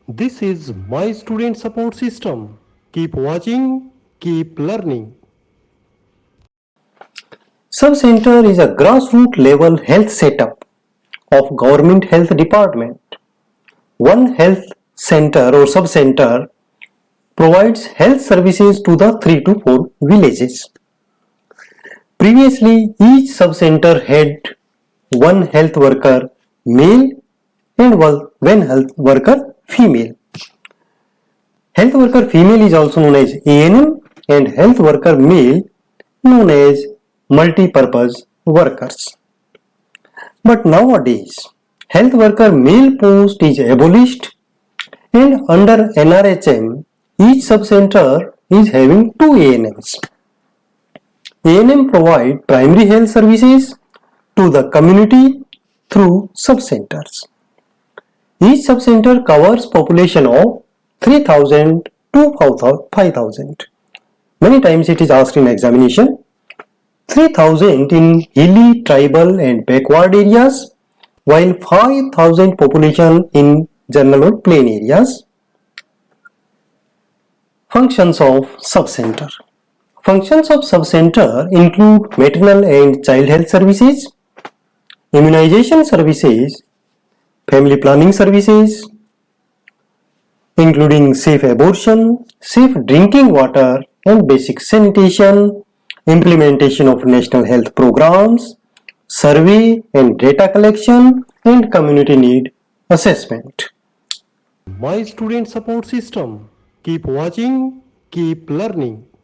This is my student support system. Keep watching, keep learning. Subcenter is a grassroots level health setup of government health department. One health center or subcenter provides health services to the 3 to 4 villages. Previously, each subcenter had one health worker male and one health worker female. Health worker female is also known as ANM and health worker male known as multi-purpose workers. But nowadays, health worker male post is abolished and under NRHM, each subcenter is having 2 ANMs. ANM provide primary health services to the community through subcenters. Each subcenter covers population of 3000 to 5000. Many times it is asked in examination. 3000 in hilly, tribal and backward areas, while 5000 population in general or plain areas. Functions of subcenter. Functions of subcenter include maternal and child health services, immunization services, family planning services, including safe abortion, safe drinking water and basic sanitation, implementation of national health programs, survey and data collection, and community need assessment. My student support system. Keep watching, keep learning.